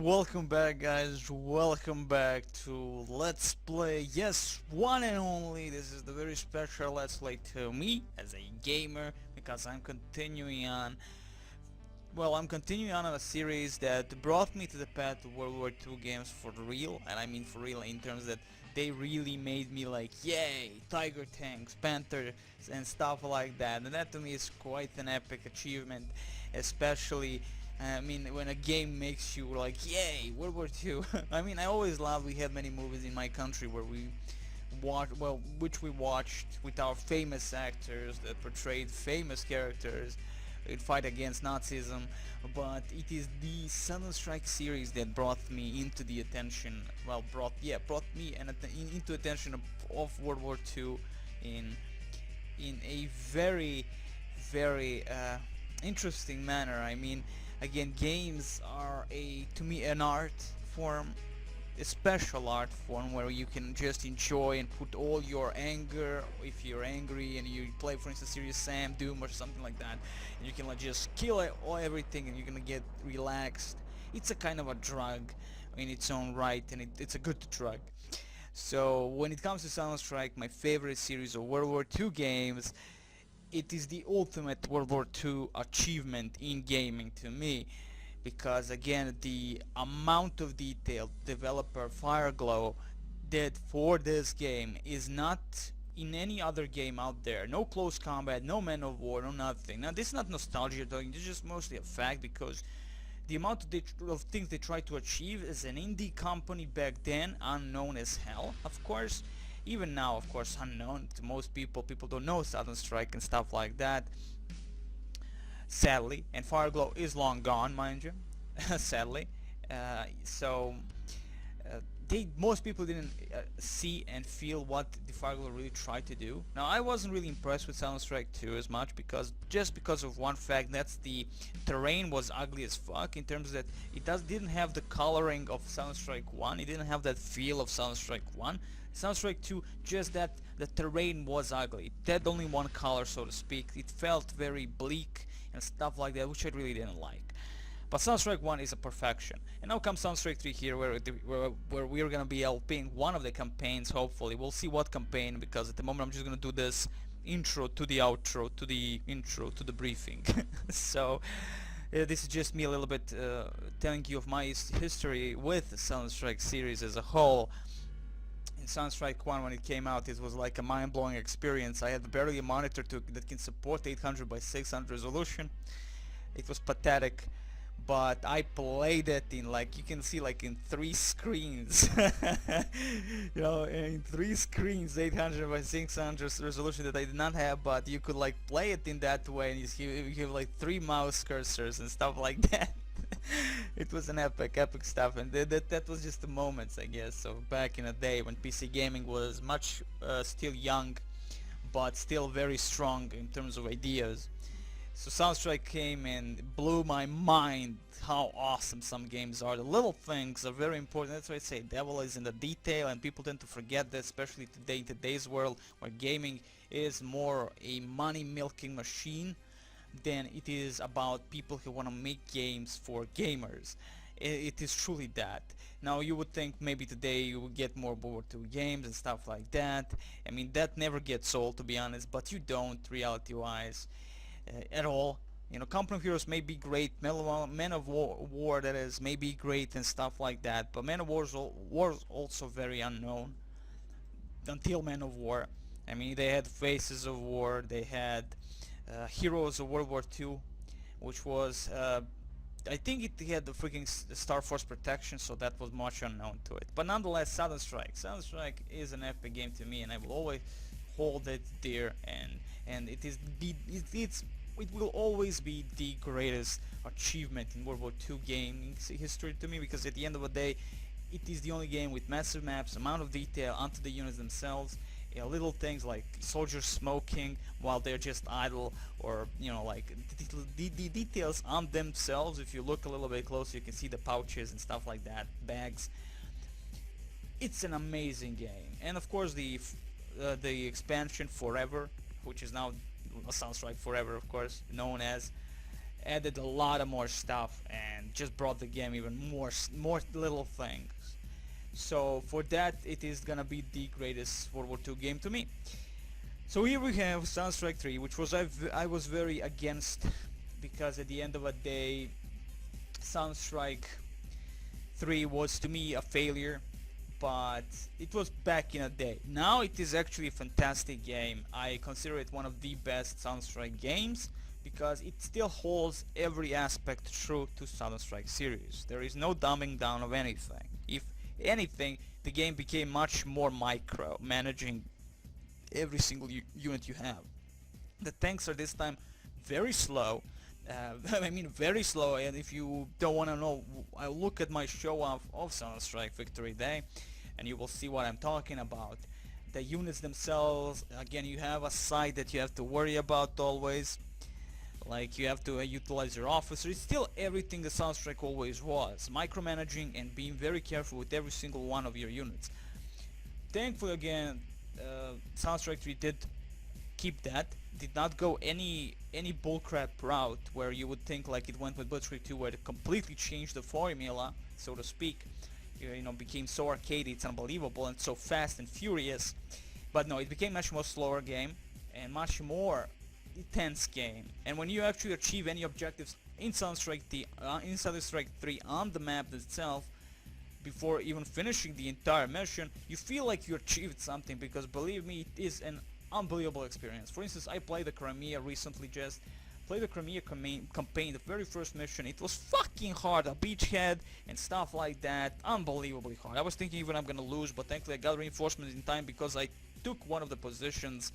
Welcome back, guys. Welcome back to Let's Play. Yes, one and only. This is the very special Let's Play to me as a gamer because I'm continuing on. Well, I'm continuing on a series that brought me to the path of World War II games for real, and I mean for real in terms that they really made me like, yay, Tiger tanks, Panthers, and stuff like that. And that to me is quite an epic achievement, especially I mean, when a game makes you like, yay, World War II. I mean, I always loved, we had many movies in my country where we watched, well, which we watched with our famous actors that portrayed famous characters in fight against Nazism, but it is the Southern Strike series that brought me into the attention, well, brought me into attention of World War II in a very interesting manner. I mean, again, games are to me an art form, a special art form where you can just enjoy and put all your anger, if you're angry and you play, for instance, Serious Sam, Doom or something like that, and you can like just kill everything and you're gonna get relaxed. It's a kind of a drug in its own right, and it's a good drug. So when it comes to Silent Strike, my favorite series of World War II games, it is the ultimate World War II achievement in gaming to me, because again the amount of detail developer Fireglow did for this game is not in any other game out there. No close combat, no Man of War, no nothing. Now this is not nostalgia talking, this is just mostly a fact, because the amount of things they tried to achieve as an indie company back then, unknown as hell, of course. Even now, of course, unknown to most people. People don't know Southern Strike and stuff like that, sadly. And Fireglow is long gone, mind you, sadly. So most people didn't see and feel what the Fireglow really tried to do. Now, I wasn't really impressed with Silent Strike 2 as much, because of one fact, that's the terrain was ugly as fuck, in terms that it didn't have the coloring of Silent Strike 1. It didn't have that feel of Silent Strike 1. Silent Strike 2, just that the terrain was ugly. It had only one color, so to speak. It felt very bleak and stuff like that, which I really didn't like. But Silent Strike 1 is a perfection. And now comes Silent Strike 3 here, where we're gonna be LPing one of the campaigns, hopefully. We'll see what campaign, because at the moment I'm just gonna do this intro to the outro, to the intro, to the briefing. So, this is just me a little bit telling you of my history with the Silent Strike series as a whole. In Silent Strike 1, when it came out, it was like a mind-blowing experience. I had barely a monitor that can support 800 by 600 resolution. It was pathetic, but I played it in, like, you can see, like in 3 screens. You know, in 3 screens, 800 by 600 resolution that I did not have, but you could like play it in that way, and you have like 3 mouse cursors and stuff like that. It was an epic stuff, and that was just the moments, I guess, of back in the day when PC gaming was much still young, but still very strong in terms of ideas. So Silent Strike came and blew my mind how awesome some games are. The little things are very important. That's why I say devil is in the detail, and people tend to forget that, especially today in today's world where gaming is more a money milking machine than it is about people who want to make games for gamers. It is truly that. Now you would think maybe today you would get more World War II games and stuff like that. I mean, that never gets old, to be honest, but you don't, reality wise, at all. You know, Company of Heroes may be great, Men of War, that is, may be great and stuff like that, but Men of War was also very unknown until Men of War. I mean, they had Faces of War, they had Heroes of World War II, which was, I think it had the freaking Star Force protection, so that was much unknown to it. But nonetheless, Southern Strike. Southern Strike is an epic game to me, and I will always hold it dear, and it will always be the greatest achievement in World War II gaming history to me, because at the end of the day, it is the only game with massive maps, amount of detail onto the units themselves, little things like soldiers smoking while they're just idle, or you know, like the details on themselves. If you look a little bit closer, you can see the pouches and stuff like that, bags. It's an amazing game, and of course the expansion Forever, which is now Silent Strike Forever, of course, known as, added a lot of more stuff and just brought the game even more little things. So for that, it is gonna be the greatest World War II game to me. So here we have Sunstrike 3, which was I was very against, because at the end of the day, Sunstrike 3 was to me a failure, but it was back in a day. Now it is actually a fantastic game. I consider it one of the best Sunstrike games because it still holds every aspect true to Sunstrike series. There is no dumbing down of anything. If anything, the game became much more micro, managing every single unit you have. The tanks are this time very slow. I mean very slow, and if you don't want to know, I'll look at my show off of Sunstrike Victory Day and you will see what I'm talking about. The units themselves, again, you have a side that you have to worry about always, like you have to utilize your officer. It's still everything the Sunstrike always was, micromanaging and being very careful with every single one of your units. Thankfully, again, Sunstrike 3 did keep that, did not go any bullcrap route where you would think like it went with Blitzkrieg 2, where it completely changed the formula, so to speak. You know, became so arcadey, it's unbelievable, and so fast and furious. But no, it became much more slower game and much more intense game. And when you actually achieve any objectives in Sunstrike 3 on the map itself, before even finishing the entire mission, you feel like you achieved something, because believe me, it is an unbelievable experience. For instance, I played the Crimea recently, just played the Crimea campaign, the very first mission. It was fucking hard, a beachhead and stuff like that, unbelievably hard. I was thinking even I'm gonna lose, but thankfully I got reinforcements in time because I took one of the positions,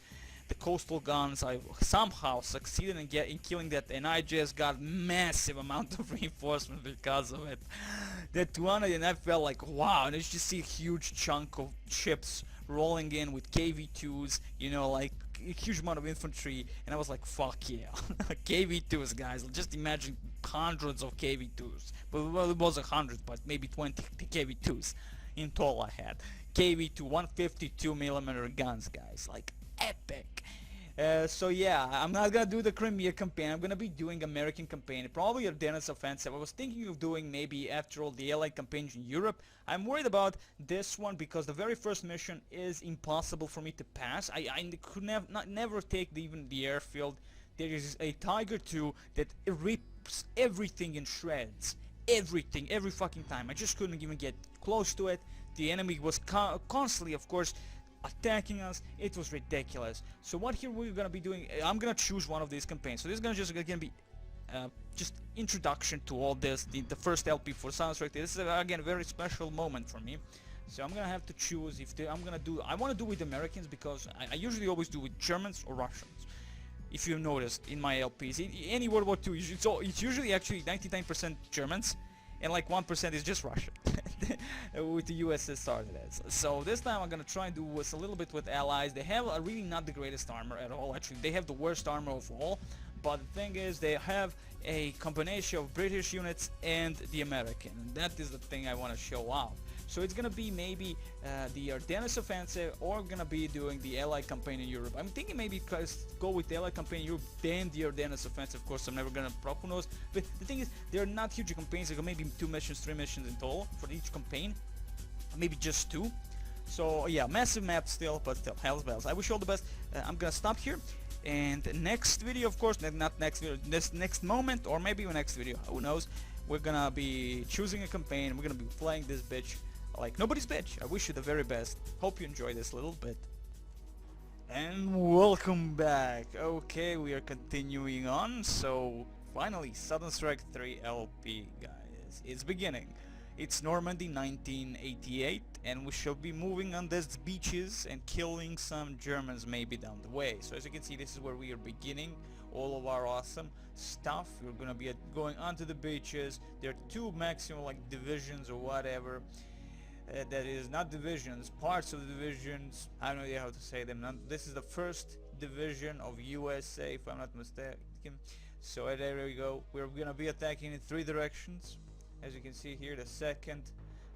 the coastal guns. I somehow succeeded in killing that, and I just got massive amount of reinforcement because of it. That one, and I felt like wow, and you just see a huge chunk of ships rolling in with KV2s, you know, like a huge amount of infantry, and I was like, fuck yeah. KV2s, guys, just imagine hundreds of KV2s, but well, it wasn't hundreds, but maybe 20 KV2s in total I had. KV2 152mm guns, guys, like epic. So yeah, I'm not gonna do the Crimea campaign. I'm gonna be doing American campaign, probably Ardennes offensive. I was thinking of doing maybe after all the Allied campaigns in Europe. I'm worried about this one because the very first mission is impossible for me to pass. I could never take even the airfield. There is a Tiger 2 that rips everything in shreds. Everything, every fucking time. I just couldn't even get close to it. The enemy was constantly, of course, attacking us. It was ridiculous. So what here we're gonna be doing, I'm gonna choose one of these campaigns. So this is gonna be just introduction to all this, the first LP for Sunstrike. This is again a very special moment for me. So I'm gonna have to choose if I want to do with Americans, because I usually always do with Germans or Russians. If you noticed in my LPs, in any World War II, it's usually actually 99% Germans, and like 1% is just Russia, with the USSR that is. So this time I'm gonna try and do a little bit with allies. They have really not the greatest armor at all. Actually, they have the worst armor of all. But the thing is, they have a combination of British units and the American, and that is the thing I want to show off. So it's gonna be maybe the Ardennes offensive, or gonna be doing the Allied campaign in Europe. I'm thinking maybe go with the Allied campaign in Europe, then the Ardennes offensive. Of course, I'm never gonna who knows. But the thing is, they're not huge campaigns. There are maybe 2 missions, 3 missions in total for each campaign, maybe just 2. So yeah, massive map still, but still, hell's bells. I wish you all the best. I'm gonna stop here. And next video, of course, not next video, this next moment, or maybe next video, who knows, we're gonna be choosing a campaign. We're gonna be playing this bitch like nobody's bitch. I wish you the very best. Hope you enjoy this little bit. And welcome back. Okay, we are continuing on. So finally, Sunstrike 3 LP, guys. It's beginning. It's Normandy 1988, and we shall be moving on these beaches and killing some Germans maybe down the way. So as you can see, this is where we are beginning all of our awesome stuff. We're gonna be going onto the beaches. There are 2 maximum like divisions or whatever. That is not divisions, parts of the divisions. I have no idea how to say them. This is the 1st division of USA, if I'm not mistaken. So there we go. We're gonna be attacking in 3 directions. As you can see here, the 2nd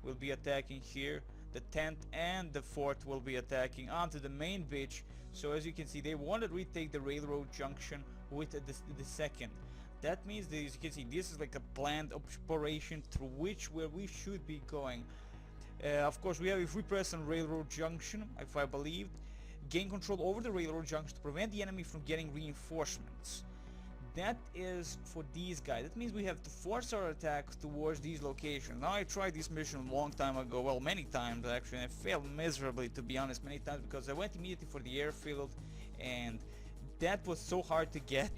will be attacking here, the 10th and the 4th will be attacking onto the main beach. So as you can see, they want to retake the railroad junction with the 2nd. That means that, as you can see, this is like a planned operation through where we should be going. Of course, we have, if we press on railroad junction, if I believe, gain control over the railroad junction to prevent the enemy from getting reinforcements. That is for these guys. That means we have to force our attacks towards these locations. Now, I tried this mission a long time ago, well, many times actually, and I failed miserably, to be honest, many times, because I went immediately for the airfield, and that was so hard to get.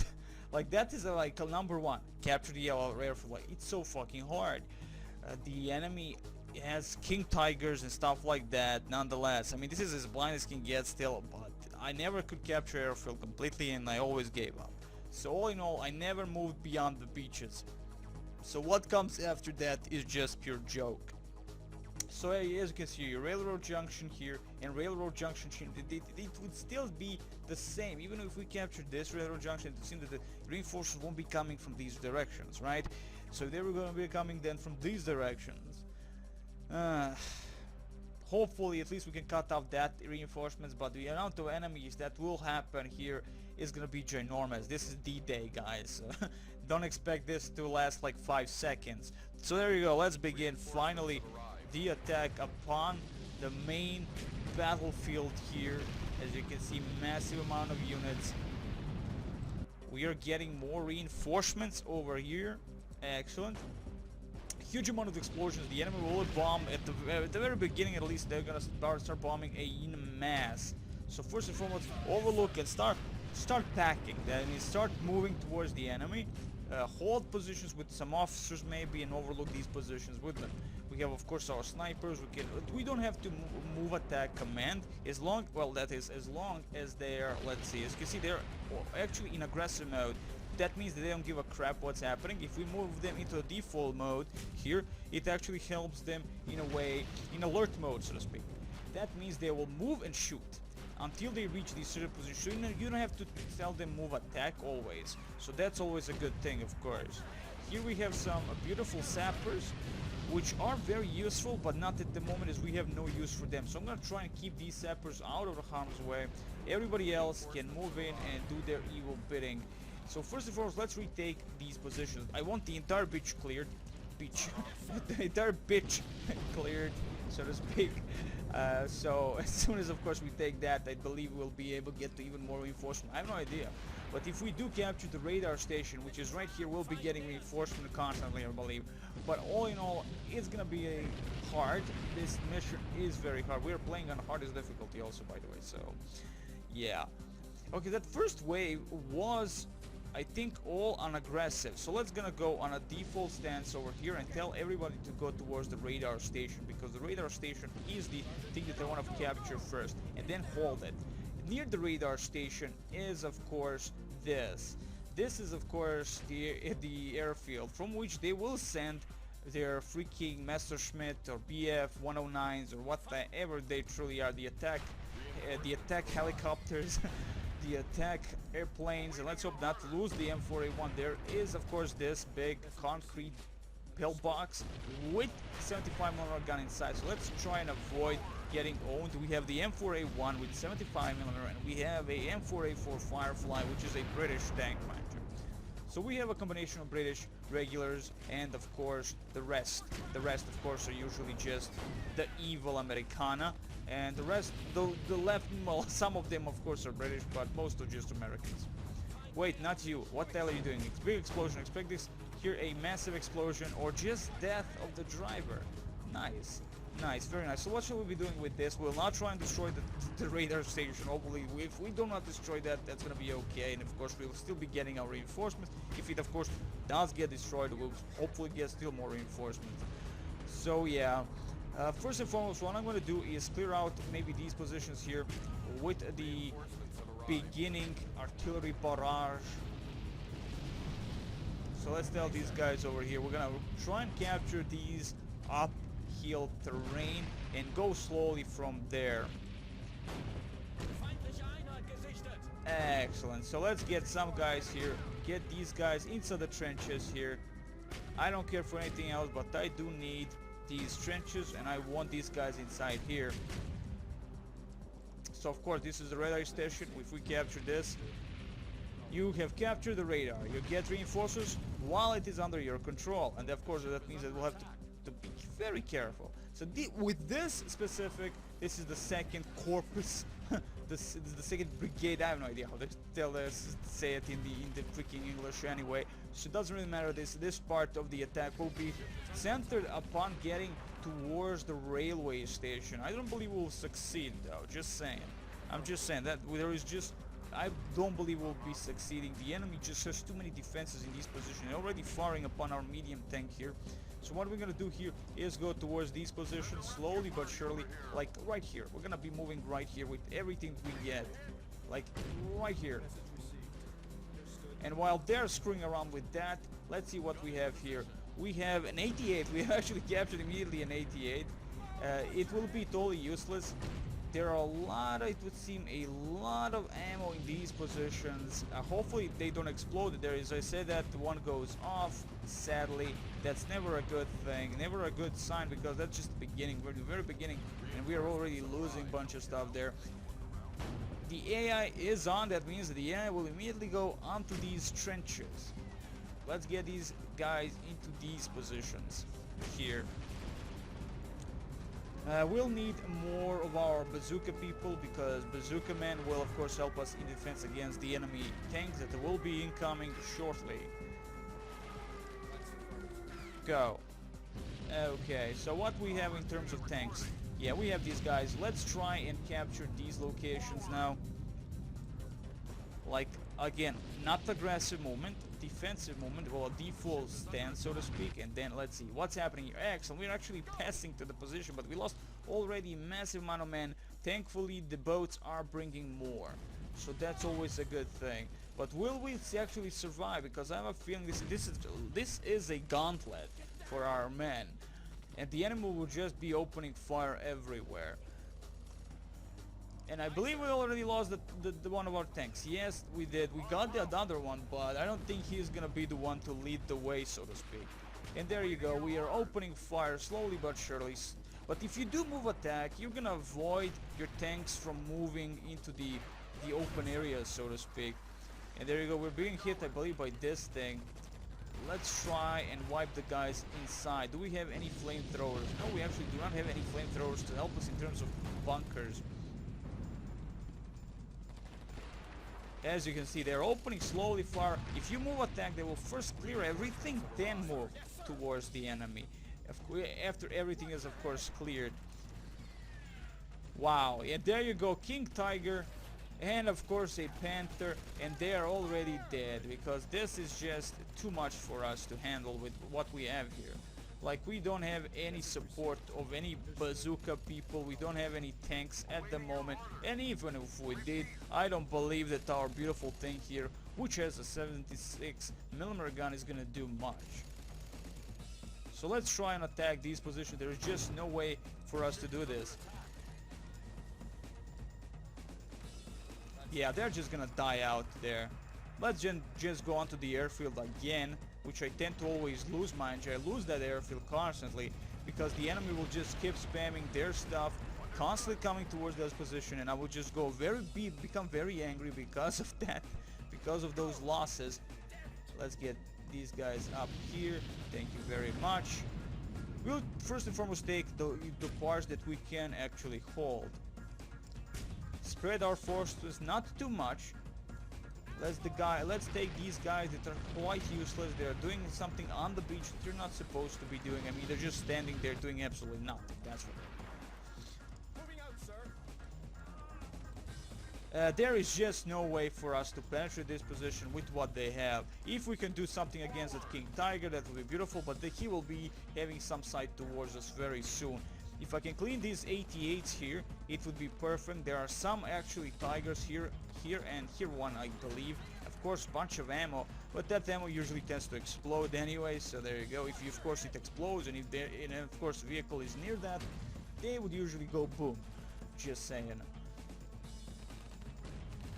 Like, that is like a number one, capture the airfield. Like, it's so fucking hard. The enemy has king tigers and stuff like that. Nonetheless, I mean, this is as blind as can get still, but I never could capture airfield completely, and I always gave up. So all in all, I never moved beyond the beaches. So what comes after that is just pure joke. So as you can see, railroad junction here and railroad junction, it would still be the same. Even if we captured this railroad junction, it seems that the reinforcements won't be coming from these directions, right? So they were going to be coming then from these directions. Hopefully at least we can cut off that reinforcements, but the amount of enemies that will happen here is gonna be ginormous. This is D-Day, guys. Don't expect this to last like 5 seconds. So there you go, let's begin finally the attack upon the main battlefield here. As you can see, massive amount of units. We are getting more reinforcements over here. Excellent. Huge amount of explosions. The enemy will bomb at the very beginning, at least. They're gonna start bombing in mass. So first and foremost, overlook and start packing. That means start moving towards the enemy. Hold positions with some officers maybe, and overlook these positions with them. We have, of course, our snipers. We don't have to move attack command as long, well, that is as long as they're, let's see, as you can see, they're actually in aggressive mode. That means that they don't give a crap what's happening. If we move them into a default mode here, it actually helps them in a way, in alert mode, so to speak. That means they will move and shoot until they reach these certain positions. So you don't have to tell them move attack always. So that's always a good thing, of course. Here we have some beautiful sappers, which are very useful, but not at the moment, as we have no use for them. So I'm gonna try and keep these sappers out of harm's way. Everybody else can move in and do their evil bidding. So first and foremost, let's retake these positions. I want the entire bitch cleared. The entire bitch cleared, so to speak. So as soon as, of course, we take that, I believe we'll be able to get to even more reinforcement. I have no idea. But if we do capture the radar station, which is right here, we'll be getting reinforcement constantly, I believe. But all in all, it's gonna be hard. This mission is very hard. We are playing on hardest difficulty also, by the way, so yeah. Okay, that first wave was, I think, all on aggressive. So let's gonna go on a default stance over here and tell everybody to go towards the radar station, because the radar station is the thing that I want to capture first, and then hold it. Near the radar station is, of course, this. This is, of course, the airfield from which they will send their freaking Messerschmitt or BF-109s or whatever they truly are, the attack helicopters. The attack airplanes, and let's hope not to lose the M4A1. There is, of course, this big concrete pillbox with 75mm gun inside, so let's try and avoid getting owned. We have the M4A1 with 75mm, and we have a M4A4 Firefly, which is a British tank, mind you. So we have a combination of British regulars and, of course, the rest. The rest, of course, are usually just the evil Americana. And the rest, the left, well, some of them, of course, are British, but most are just Americans. Wait, not you. What the hell are you doing? It's a big explosion. Expect this here, a massive explosion, or just death of the driver. Nice. Nice, very nice. So what shall we be doing with this? We'll not try and destroy the radar station. Hopefully, if we do not destroy that, that's going to be okay. And, of course, we'll still be getting our reinforcements. If it, of course, does get destroyed, we'll hopefully get still more reinforcements. So, yeah. First and foremost, what I'm going to do is clear out maybe these positions here with the beginning artillery barrage. So let's tell these guys over here, we're going to try and capture these uphill terrain and go slowly from there. Excellent. So let's get some guys here, get these guys inside the trenches here. I don't care for anything else, but I do need these trenches, and I want these guys inside here. So of course this is the radar station. If we capture this, You have captured the radar. You get reinforcers while it is under your control, and of course that means that we'll have to be very careful. So with this specific, this is the second corpus, this is the second brigade. I have no idea how to say it in the freaking English anyway. So it doesn't really matter. This part of the attack will be centered upon getting towards the railway station. I don't believe we'll succeed though. Just saying. I'm just saying that there is just. I don't believe we'll be succeeding. The enemy just has too many defenses in these positions. They're already firing upon our medium tank here. So what we're gonna do here is go towards these positions slowly but surely, like right here. We're gonna be moving right here with everything we get, like right here. And while they're screwing around with that, let's see what we have here. We have an 88. We actually captured immediately an 88. It will be totally useless. There are it would seem, a lot of ammo in these positions. Hopefully they don't explode. There is, I said that one goes off. Sadly, that's never a good thing, never a good sign, because that's just the beginning. We're at the very beginning, and we are already losing a bunch of stuff there. The AI is on. That means that the AI will immediately go onto these trenches. Let's get these guys into these positions here. We'll need more of our bazooka people, because bazooka men will of course help us in defense against the enemy tanks that will be incoming shortly. Go. Okay, so what we have in terms of tanks? Yeah, we have these guys. Let's try and capture these locations now. Like, again, not aggressive movement, defensive movement, well, a default stance, so to speak. And then let's see what's happening here. Excellent, we're actually passing to the position, but we lost already massive amount of men. Thankfully, the boats are bringing more, so that's always a good thing. But will we actually survive? Because I have a feeling this is a gauntlet for our men, and the enemy will just be opening fire everywhere. And I believe we already lost the one of our tanks. Yes, we did. We got the other one, but I don't think he's gonna be the one to lead the way, so to speak. And there you go. We are opening fire slowly but surely. But if you do move attack, you're gonna avoid your tanks from moving into the open areas, so to speak. And there you go. We're being hit, I believe, by this thing. Let's try and wipe the guys inside. Do we have any flamethrowers? No, we actually do not have any flamethrowers to help us in terms of bunkers. As you can see, they're opening slowly fire. If you move attack, they will first clear everything, then move towards the enemy. After everything is, of course, cleared. Wow, and there you go, King Tiger, and of course a Panther, and they are already dead, because this is just too much for us to handle with what we have here. Like, we don't have any support of any bazooka people, we don't have any tanks at the moment, and even if we did, I don't believe that our beautiful thing here, which has a 76mm gun, is gonna do much. So let's try and attack these positions. There's just no way for us to do this. Yeah, they're just gonna die out there. Let's just go onto the airfield again, which I tend to always lose, mind you. I lose that airfield constantly, because the enemy will just keep spamming their stuff, constantly coming towards those positions, and I will just go become very angry because of that, because of those losses. Let's get these guys up here. Thank you very much. We'll first and foremost take the parts that we can actually hold. Spread our forces not too much. Let's take these guys that are quite useless. They're doing something on the beach that you're not supposed to be doing. I mean, they're just standing there doing absolutely nothing. That's what they're doing. Moving out, sir. There is just no way for us to penetrate this position with what they have. If we can do something against that King Tiger, that will be beautiful, but he will be having some sight towards us very soon. If I can clean these 88s here, it would be perfect. There are some actually Tigers here and here one, I believe. Of course, bunch of ammo, but that ammo usually tends to explode anyway, so there you go. If of course it explodes, and if of course the vehicle is near that, they would usually go boom. Just saying.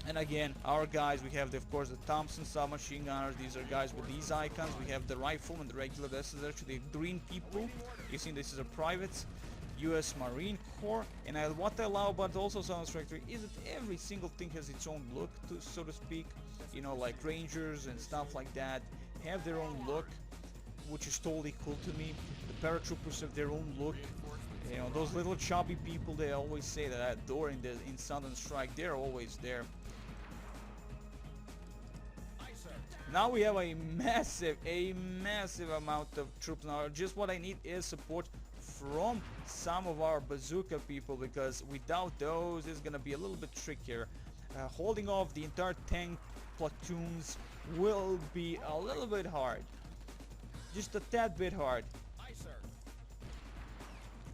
And again, our guys, we have of course the Thompson submachine gunners. These are guys with these icons. We have the rifleman, the regular. This is actually green people. You see, this is a privates. US Marine Corps. And what I love about also Silent Strike 3 is that every single thing has its own look, so to speak. You know, like Rangers and stuff like that have their own look, which is totally cool to me. The paratroopers have their own look. You know, those little chubby people, they always say that I adore in Silent Strike, they're always there. Now we have a massive amount of troops. Now just what I need is support from some of our bazooka people, because without those it's gonna be a little bit trickier. Holding off the entire tank platoons will be a little bit hard, just a tad bit hard.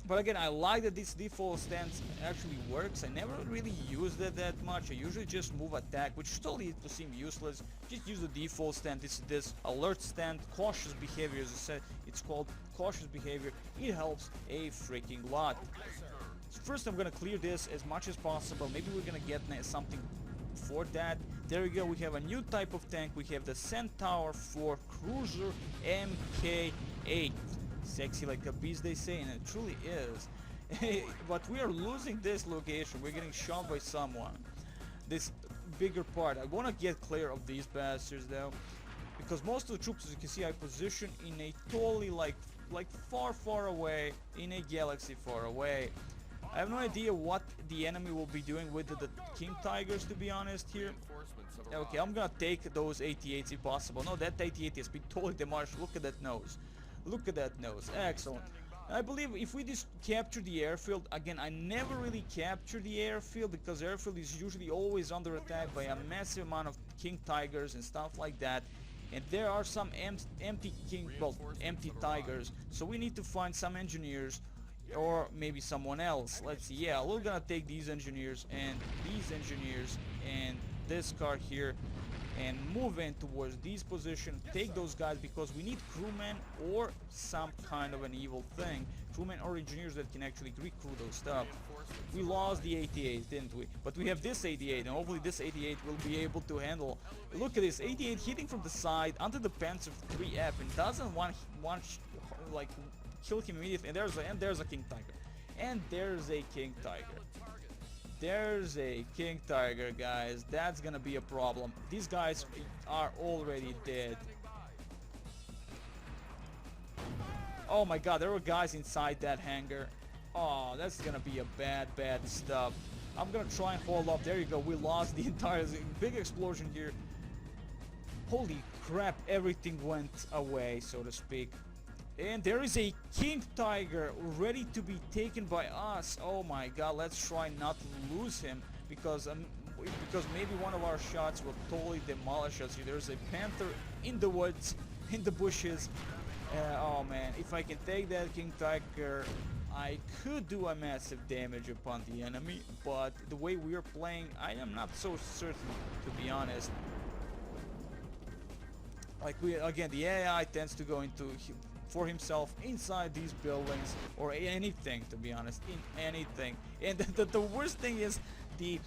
But again, I like that this default stance actually works. I never really used it that much. I usually just move attack, which totally to seem useless. Just use the default stand. This alert stand, cautious behavior, as I said, it's called cautious behavior. It helps a freaking lot. So first I'm gonna clear this as much as possible. Maybe we're gonna get something for that. There we go, we have a new type of tank. We have the Centaur 4 Cruiser Mk8. Sexy like a beast, they say, and it truly is. But we are losing this location. We're getting shot by someone. This bigger part. I want to get clear of these bastards though, because most of the troops, as you can see, I position in a totally like far away, in a galaxy far away. I have no idea what the enemy will be doing with the King Tigers, to be honest here. Okay, I'm gonna take those 88s if possible. No, that 88 has been totally demolished. Look at that nose. Look at that nose. Excellent. I believe if we just capture the airfield, again, I never really capture the airfield because airfield is usually always under attack by a massive amount of King Tigers and stuff like that. And there are some empty Tigers. So we need to find some engineers or maybe someone else. Let's see. Yeah, we're gonna take these engineers and this car here and move in towards these positions, take those guys, because we need crewmen or some kind of an evil thing, crewmen or engineers that can actually recrew those stuff. We lost the 88, didn't we? But we have this 88, and hopefully this 88 will be able to handle. Look at this 88 hitting from the side under the Panzer 3F and doesn't want like kill him immediately. And there's a King Tiger, and there's a King Tiger. There's a King Tiger, guys. That's gonna be a problem. These guys are already dead. Oh my god, there were guys inside that hangar. Oh, that's gonna be a bad stuff. I'm gonna try and hold up. There you go. We lost the entire big explosion here. Holy crap, everything went away, so to speak. And there is a King Tiger ready to be taken by us. Oh my god, let's try not to lose him, because maybe one of our shots will totally demolish us. There's a Panther in the woods, in the bushes. Oh man, if I can take that King Tiger, I could do a massive damage upon the enemy, but the way we are playing, I am not so certain, to be honest. Like again, the AI tends to go into for himself inside these buildings, or anything, to be honest, in anything. And the worst thing is the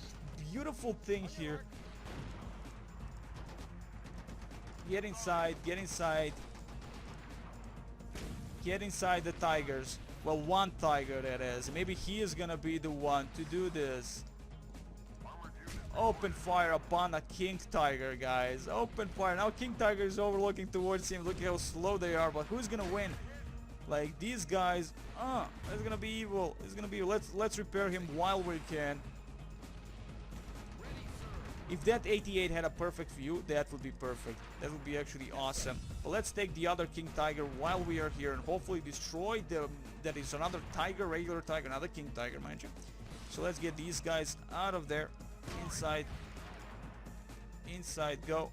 beautiful thing here. Get inside the Tigers. Well, one Tiger, that is. Maybe he is gonna be the one to do this. Open fire upon a King Tiger, guys. Open fire. Now King Tiger is overlooking towards him. Look how slow they are. But who's gonna win? Like these guys. It's gonna be evil. It's gonna be. Let's repair him while we can. If that 88 had a perfect view, that would be perfect. That would be actually awesome. But let's take the other King Tiger while we are here and hopefully destroy the. That is another Tiger, regular Tiger, another King Tiger, mind you. So let's get these guys out of there. Inside, go.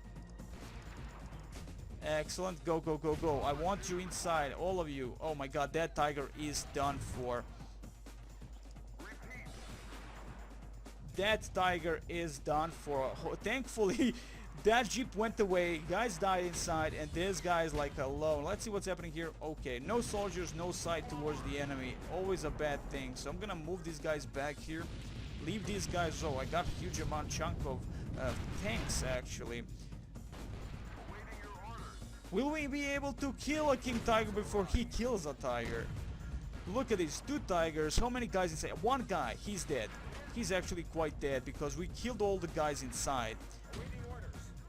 Excellent, go. I want you inside, all of you. Oh my god, that Tiger is done for. That Tiger is done for. Thankfully, that Jeep went away, guys died inside, and this guy is like alone. Let's see what's happening here. Okay, no soldiers, no sight towards the enemy. Always a bad thing. So I'm gonna move these guys back here. Leave these guys. Oh, I got a huge chunk of tanks, actually. Will we be able to kill a King Tiger before he kills a Tiger? Look at these 2 tigers. How many guys inside? 1 guy. He's dead. He's actually quite dead because we killed all the guys inside.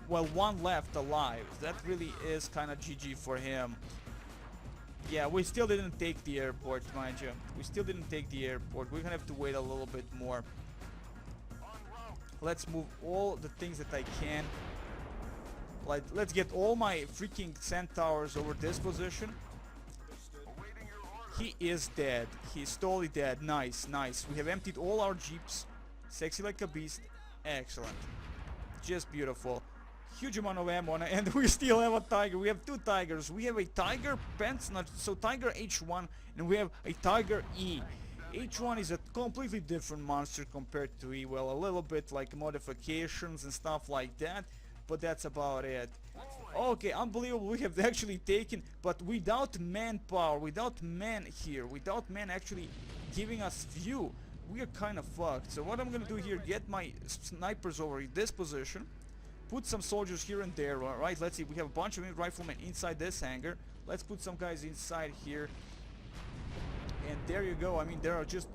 Well, 1 left alive. That really is kind of GG for him. Yeah, we still didn't take the airport, mind you. We still didn't take the airport. We're gonna have to wait a little bit more. Let's move all the things that I can. Like, let's get all my freaking centaurs over this position. He is dead. He's totally dead. Nice, nice. We have emptied all our jeeps. Sexy like a beast. Excellent. Just beautiful. Huge amount of ammo, and we still have a tiger. We have 2 tigers. We have a tiger pants, so tiger H1, and we have a tiger E. H1 is a completely different monster compared to E. Well, a little bit like modifications and stuff like that, but that's about it. Okay, unbelievable. We have actually taken, but without manpower, without men here, without men actually giving us view, we are kind of fucked. So what I'm gonna do here, get my snipers over in this position, put some soldiers here and there. Alright, let's see, we have a bunch of riflemen inside this hangar. Let's put some guys inside here. And there you go. I mean, there are just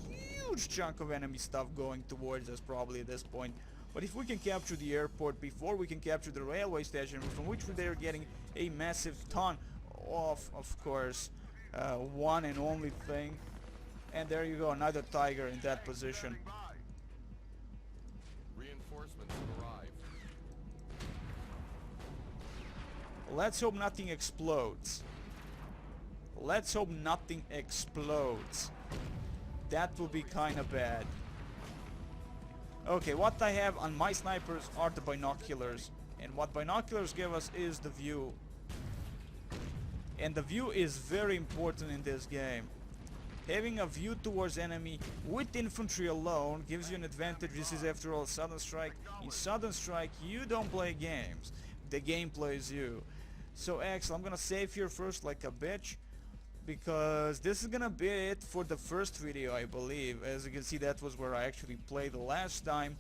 huge chunk of enemy stuff going towards us probably at this point. But if we can capture the airport before we can capture the railway station, from which they are getting a massive ton of course, one and only thing. And there you go, another tiger in that position. Reinforcements have arrived. Let's hope nothing explodes. Let's hope nothing explodes. That will be kinda bad. Okay, what I have on my snipers are the binoculars. And what binoculars give us is the view. And the view is very important in this game. Having a view towards enemy with infantry alone gives you an advantage. This is after all Sudden Strike. In Sudden Strike you don't play games. The game plays you. So excellent. I'm gonna save here first like a bitch, because this is gonna be it for the first video, I believe. As you can see, that was where I actually played the last time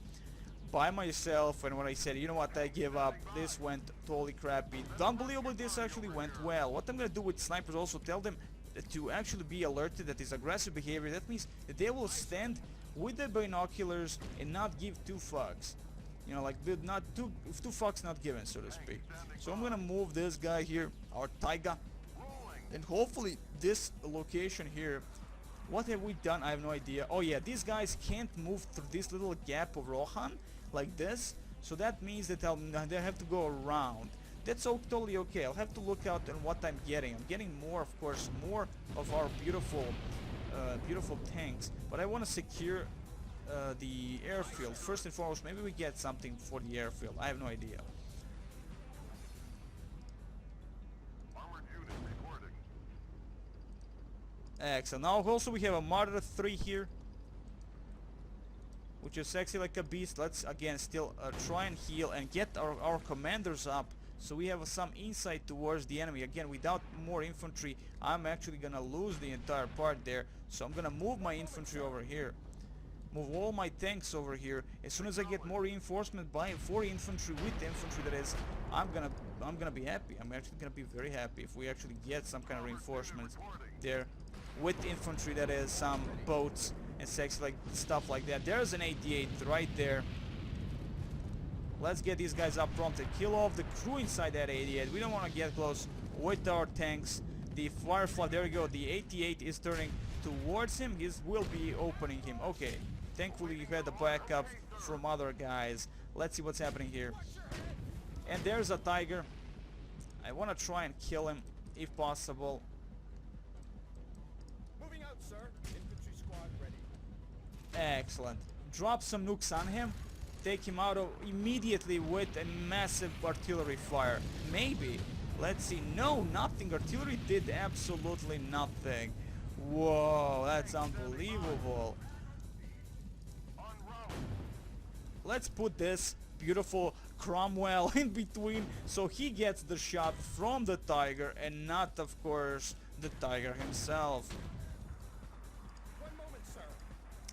by myself, and when I said, you know what, I give up, this went totally crappy. Unbelievably, this actually went well. What I'm gonna do with snipers, also tell them to actually be alerted that is aggressive behavior. That means that they will stand with the binoculars and not give 2 fucks. You know, like not two fucks not given, so to speak. So I'm gonna move this guy here, our Taiga, and hopefully this location here. What have we done? I have no idea. Oh yeah, these guys can't move through this little gap of Rohan like this, so that means that they have to go around. That's totally okay. I'll have to look out on what I'm getting. I'm getting more, of course, more of our beautiful tanks, but I want to secure the airfield first and foremost. Maybe we get something for the airfield. I have no idea. Excellent. Now also we have a Martyr 3 here, which is sexy like a beast. Let's again still try and heal and get our commanders up, so we have some insight towards the enemy. Again, without more infantry I'm actually gonna lose the entire part there, so I'm gonna move my infantry over here, move all my tanks over here. As soon as I get more reinforcement for infantry, with infantry that is, I'm gonna be happy. I'm actually gonna be very happy if we actually get some kind of reinforcements there with infantry, that is, some boats and sexy like stuff like that. There's an 88 right there. Let's get these guys up front and kill off the crew inside that 88. We don't want to get close with our tanks. The Firefly, there we go, the 88 is turning towards him. He will be opening him. Okay, thankfully you had the backup from other guys. Let's see what's happening here. And there's a Tiger. I want to try and kill him if possible. Moving out, sir. Infantry squad ready. Excellent. Drop some nukes on him. Take him out immediately with a massive artillery fire. Maybe. Let's see. No, nothing. Artillery did absolutely nothing. Whoa, that's unbelievable. Let's put this beautiful Cromwell in between, so he gets the shot from the Tiger and not, of course, the Tiger himself. One moment, sir.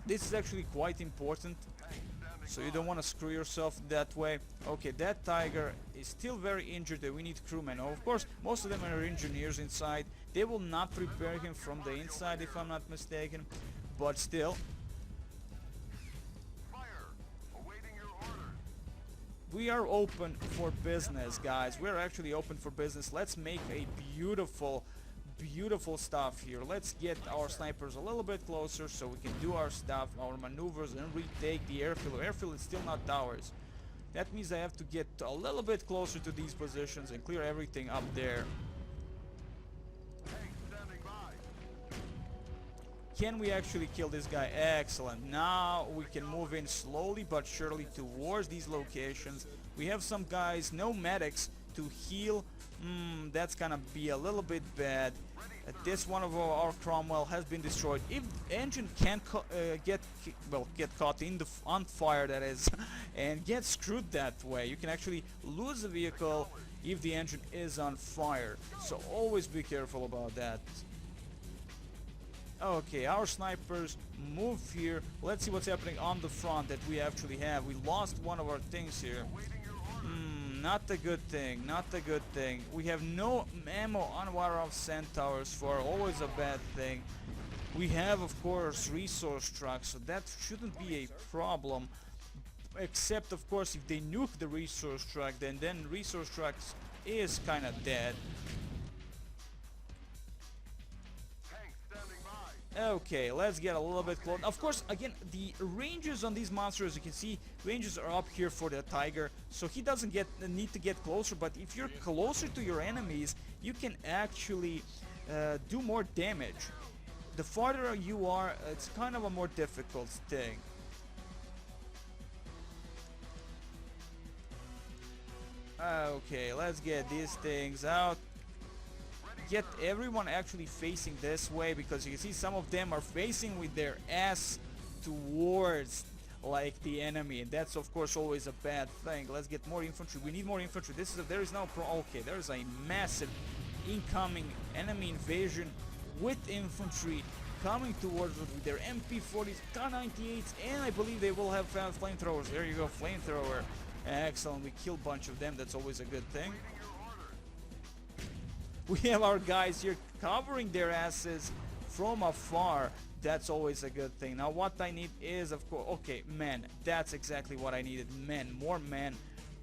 This is actually quite important. so you don't want to screw yourself that way. Okay, that tiger is still very injured. We need crewmen. Of course, most of them are engineers inside. They will not prepare him from the inside, if I'm not mistaken, but still. Fire! Awaiting your orders. We are open for business, guys. We're actually open for business. Let's make a beautiful stuff here. Let's get our snipers a little bit closer so we can do our stuff, our maneuvers, and retake the airfield. Airfield is still not ours. That means I have to get a little bit closer to these positions and clear everything up there. Tank standing by. Can we actually kill this guy? Excellent. Now we can move in slowly but surely towards these locations. We have some guys, no medics to heal. That's gonna be a little bit bad. This one of our Cromwell has been destroyed. If the engine can get caught in the on fire, that is, and get screwed that way, you can actually lose the vehicle if the engine is on fire. So always be careful about that. Okay, our snipers move here. Let's see what's happening on the front that we actually have. We lost one of our things here. Not a good thing, not a good thing. We have no ammo on Warov Centaurs, for always a bad thing. We have, of course, resource trucks, so that shouldn't be a problem. Except, of course, if they nuke the resource truck, then resource trucks is kind of dead. Okay, let's get a little bit close. Of course, again, the ranges on these monsters, you can see, ranges are up here for the tiger, so he doesn't need to get closer. But if you're closer to your enemies, you can actually do more damage. The farther you are, it's kind of a more difficult thing. Okay, let's get these things out. Get everyone actually facing this way, because you can see some of them are facing with their ass towards like the enemy, and that's of course always a bad thing. Let's get more infantry. We need more infantry. There is no okay, there is a massive incoming enemy invasion with infantry coming towards us with their MP40s, K98s, and I believe they will have flamethrowers. There you go, flamethrower. Excellent, we kill a bunch of them. That's always a good thing. We have our guys here covering their asses from afar. That's always a good thing. Now what I need is, of course, okay, men. That's exactly what I needed. Men, more men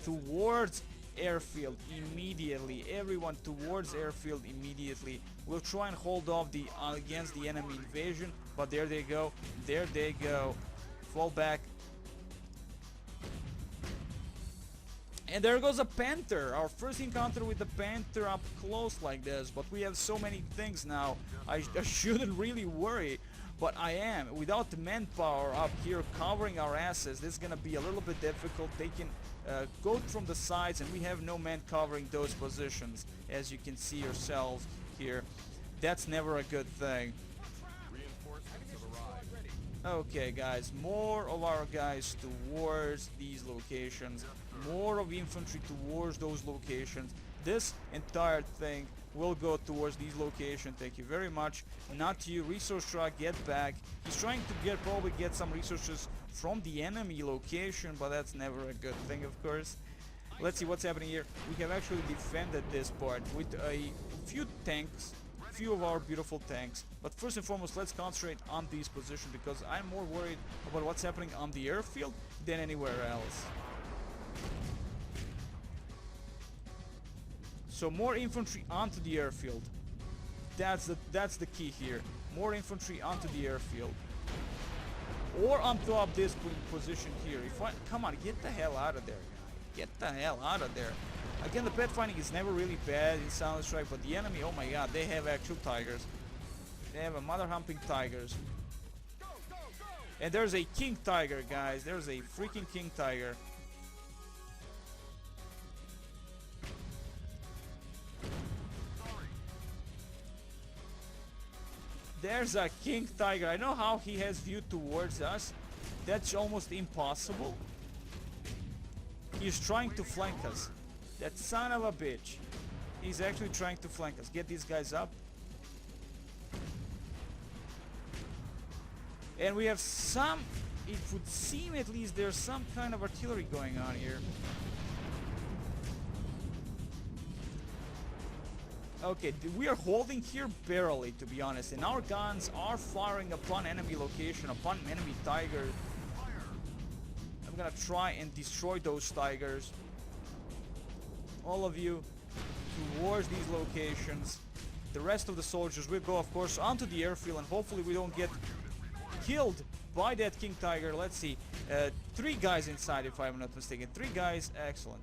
towards airfield immediately. Everyone towards airfield immediately. We'll try and hold off against the enemy invasion, but there they go. There they go. Fall back. And there goes a panther, our first encounter with the panther up close like this. But we have so many things now, I shouldn't really worry, but I am. Without the manpower up here covering our asses, this is gonna be a little bit difficult. They can go from the sides, and we have no men covering those positions, as you can see yourselves here. That's never a good thing. Reinforcements have arrived. Okay guys, more of our guys towards these locations, more of infantry towards those locations. This entire thing will go towards these locations. Thank you very much. Not you, resource truck, get back. He's trying to probably get some resources from the enemy location, but that's never a good thing, of course. Let's see what's happening here. We have actually defended this part with a few tanks, few of our beautiful tanks. But first and foremost, let's concentrate on these positions, because I'm more worried about what's happening on the airfield than anywhere else. So more infantry onto the airfield. That's the key here. More infantry onto the airfield, or on top this position here. Come on, get the hell out of there, guy. Get the hell out of there. Again, the pet fighting is never really bad in Silent Strike, but the enemy, oh my god, they have actual tigers. They have a mother humping tigers. And there's a king tiger, guys. There's a freaking king tiger. There's a king tiger. I know how he has view towards us. That's almost impossible. He's trying to flank us. That son of a bitch. He's actually trying to flank us. Get these guys up. And we have some it would seem at least there's some kind of artillery going on here. Okay, we are holding here barely, to be honest, and our guns are firing upon enemy location, upon enemy tigers. I'm gonna try and destroy those tigers. All of you towards these locations. The rest of the soldiers will go, of course, onto the airfield, and hopefully we don't get killed by that king tiger. Let's see, 3 guys inside, if I'm not mistaken. 3 guys, excellent.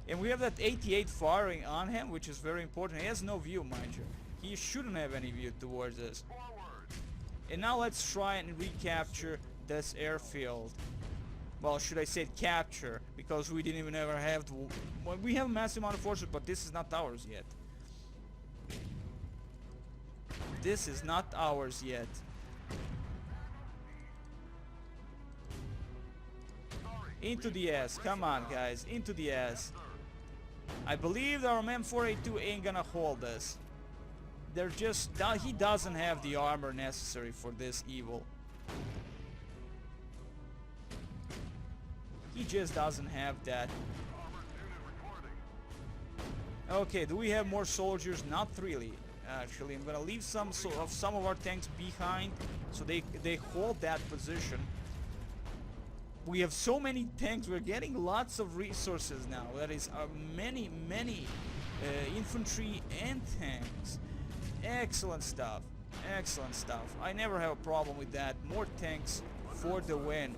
And we have that 88 firing on him, which is very important. He has no view, mind you. He shouldn't have any view towards us. And now let's try and recapture this airfield. Well, should I say capture, because we didn't even ever have to... Well, we have a massive amount of forces, but this is not ours yet. This is not ours yet. Into the ass. Come on, guys. Into the ass. I believe our M4A2 ain't gonna hold us. They're just... He doesn't have the armor necessary for this evil. He just doesn't have that. Okay, do we have more soldiers? Not really. Actually, I'm gonna leave some of our tanks behind, so they hold that position. We have so many tanks. We're getting lots of resources now. That is many infantry and tanks. Excellent stuff. Excellent stuff. I never have a problem with that. More tanks for the win.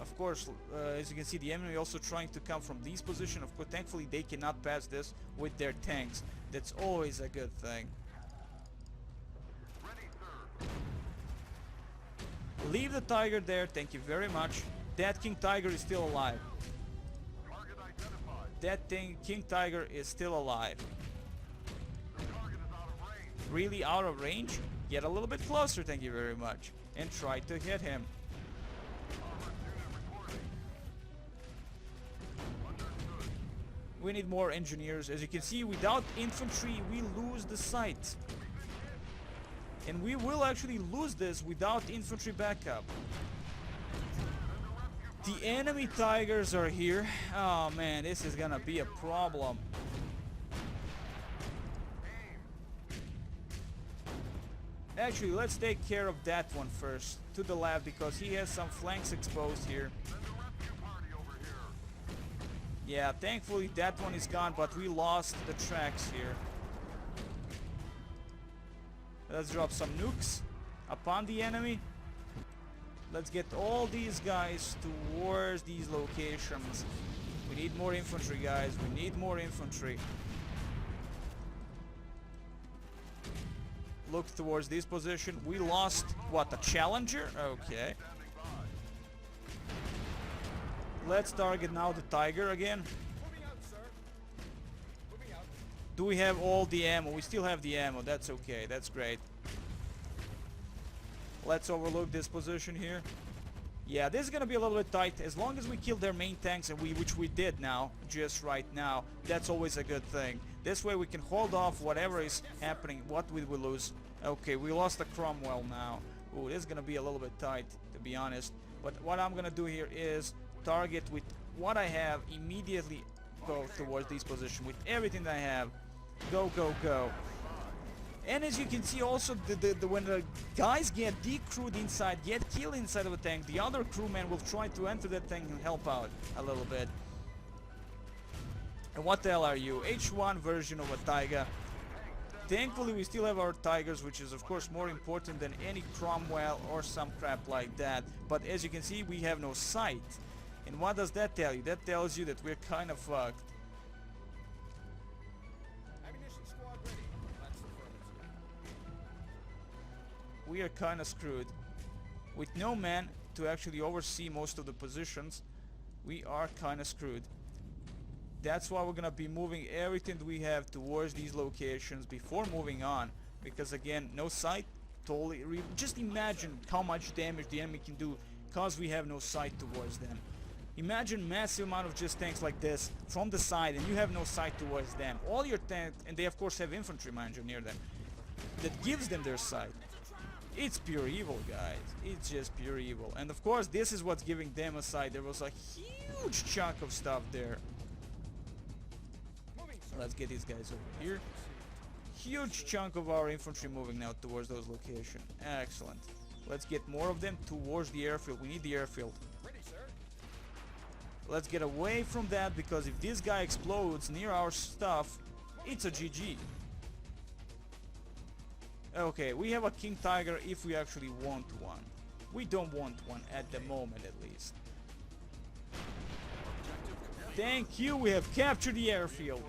Of course, as you can see, the enemy also trying to come from these positions. Of course, thankfully they cannot pass this with their tanks. That's always a good thing. Leave the tiger there. Thank you very much. That king tiger is still alive. That king tiger is still alive. Really out of range? Get a little bit closer, thank you very much. And try to hit him. We need more engineers. As you can see, without infantry, we lose the sight. And we will actually lose this without infantry backup. The enemy tigers are here. Oh man, this is gonna be a problem. Actually, let's take care of that one first, to the left, because he has some flanks exposed here. Yeah, thankfully that one is gone, but we lost the tracks here. Let's drop some nukes upon the enemy. Let's get all these guys towards these locations. We need more infantry, guys. We need more infantry. Look towards this position. We lost, what, a Challenger? Okay. Let's target now the Tiger again. Do we have all the ammo? We still have the ammo. That's okay. That's great. Let's overlook this position here. Yeah, this is gonna be a little bit tight. As long as we kill their main tanks, and which we did now, just right now, that's always a good thing. This way we can hold off whatever is happening. What we will lose. Okay, we lost the Cromwell now. Ooh, this is gonna be a little bit tight, to be honest. But what I'm gonna do here is target with what I have, immediately go towards this position with everything that I have. Go, go, go. And as you can see also, when the guys get decrewed inside, get killed inside of a tank, the other crewman will try to enter that tank and help out a little bit. And what the hell are you? H1 version of a Taiga. Thankfully we still have our Tigers, which is of course more important than any Cromwell or some crap like that. But as you can see, we have no sight. And what does that tell you? That tells you that we're kind of fucked. We are kind of screwed. With no man to actually oversee most of the positions, we are kind of screwed. That's why we're gonna be moving everything that we have towards these locations before moving on, because again, no sight. Totally just imagine how much damage the enemy can do because we have no sight towards them. Imagine massive amount of just tanks like this from the side, and you have no sight towards them. All your tanks, and they of course have infantry, mind you, near them, that gives them their sight. It's pure evil, guys. It's just pure evil. And of course, this is what's giving them a side. There was a huge chunk of stuff there. Let's get these guys over here. Huge chunk of our infantry moving now towards those locations. Excellent. Let's get more of them towards the airfield. We need the airfield. Let's get away from that, because if this guy explodes near our stuff, it's a GG. Okay, we have a King Tiger if we actually want one. We don't want one at the moment, at least. Thank you, we have captured the airfield.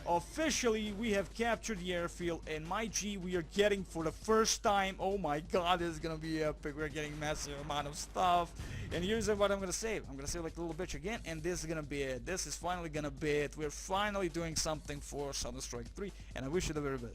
Officially, we have captured the airfield, and my G, we are getting for the first time. Oh my god, this is gonna be epic. We're getting massive amount of stuff. And here's what I'm gonna save. I'm gonna save like a little bitch again, and this is gonna be it. This is finally gonna be it. We're finally doing something for Southern Strike 3, and I wish you the very best.